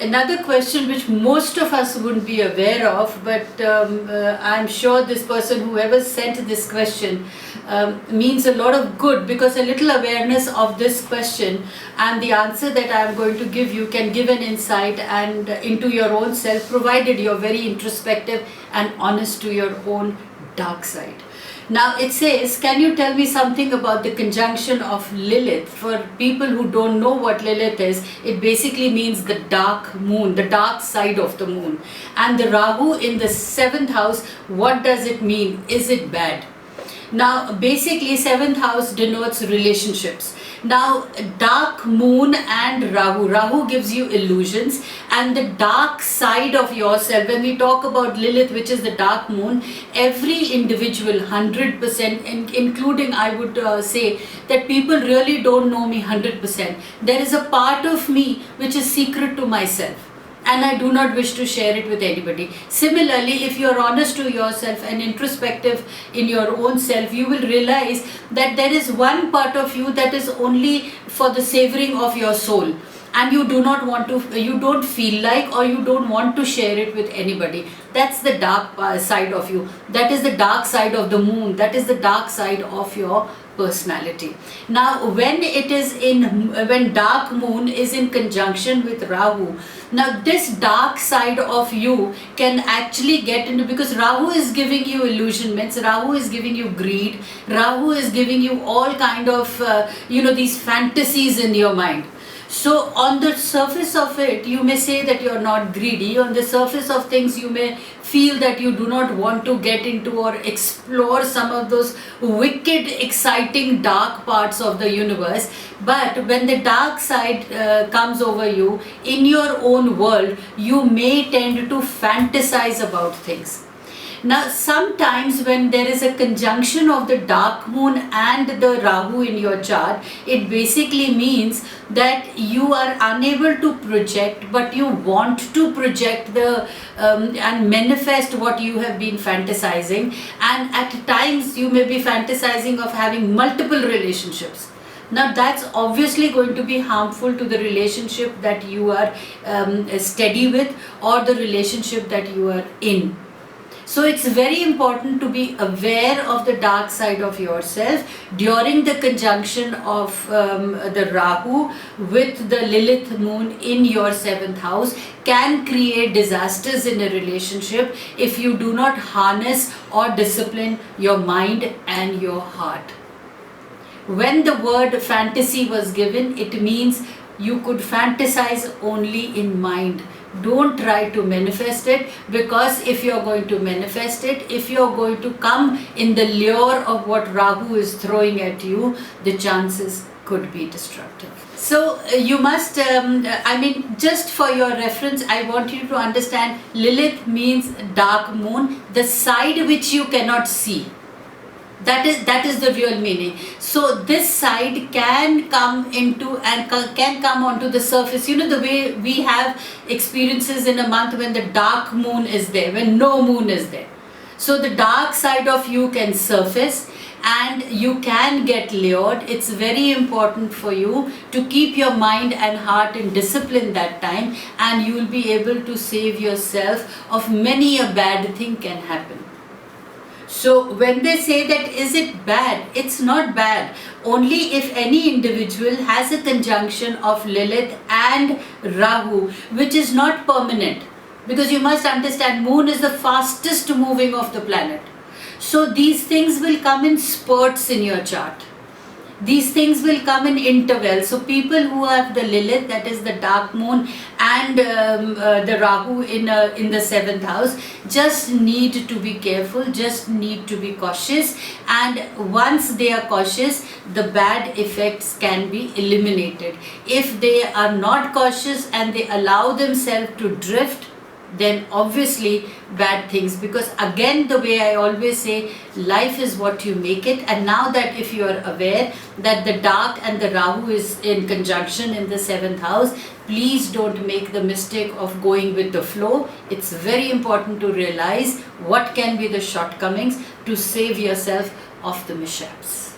another question which most of us wouldn't be aware of, but I'm sure this person, whoever sent this question, means a lot of good, because a little awareness of this question and the answer that I'm going to give you can give an insight and into your own self, provided you're very introspective and honest to your own dark side. Now it says, can you tell me something about the conjunction of Lilith? For people who don't know what Lilith is, it basically means the dark moon, the dark side of the moon. And the Rahu in the 7th house, what does it mean? Is it bad? Now basically 7th house denotes relationships. Now dark moon and Rahu gives you illusions, and the dark side of yourself. When we talk about Lilith, which is the dark moon, every individual 100%, including I would say that people really don't know me 100%. There is a part of me which is secret to myself, and I do not wish to share it with anybody. Similarly, if you are honest to yourself and introspective in your own self, you will realize that there is one part of you that is only for the savoring of your soul, and you do not want to, you don't feel like, or you don't want to share it with anybody. That's the dark side of you. That is the dark side of the moon. That is the dark side of your personality. Now when dark moon is in conjunction with Rahu, now this dark side of you can actually get into, because Rahu is giving you illusionments, Rahu is giving you greed, Rahu is giving you all kind of these fantasies in your mind. So on the surface of it, you may say that you're not greedy. On the surface of things, you may feel that you do not want to get into or explore some of those wicked, exciting, dark parts of the universe. But when the dark side comes over you, in your own world, you may tend to fantasize about things. Now sometimes when there is a conjunction of the dark moon and the Rahu in your chart, it basically means that you are unable to project, but you want to project and manifest what you have been fantasizing. And at times you may be fantasizing of having multiple relationships. Now that's obviously going to be harmful to the relationship that you are steady with, or the relationship that you are in. So it's very important to be aware of the dark side of yourself during the conjunction of the Rahu with the Lilith moon in your 7th house. Can create disasters in a relationship if you do not harness or discipline your mind and your heart. When the word fantasy was given, it means you could fantasize only in mind. Don't try to manifest it, because if you're going to manifest it, if you're going to come in the lure of what Rahu is throwing at you, the chances could be destructive. So you must, just for your reference, I want you to understand Lilith means dark moon, the side which you cannot see. That is the real meaning. So this side can come into and can come onto the surface. You know, the way we have experiences in a month when the dark moon is there, when no moon is there. So the dark side of you can surface and you can get lured. It's very important for you to keep your mind and heart in discipline that time, and you will be able to save yourself of many a bad thing can happen. So when they say that is it bad, it's not bad. Only if any individual has a conjunction of Lilith and Rahu, which is not permanent. Because you must understand, moon is the fastest moving of the planet. So these things will come in spurts in your chart. These things will come in intervals. So people who have the Lilith, that is the dark moon, and the Rahu in the 7th house, just need to be careful, just need to be cautious. And once they are cautious, the bad effects can be eliminated. If they are not cautious and they allow themselves to drift, then obviously bad things, because again, the way I always say, life is what you make it. And now that if you are aware that the dark and the Rahu is in conjunction in the 7th house, please don't make the mistake of going with the flow. It's very important to realize what can be the shortcomings to save yourself of the mishaps.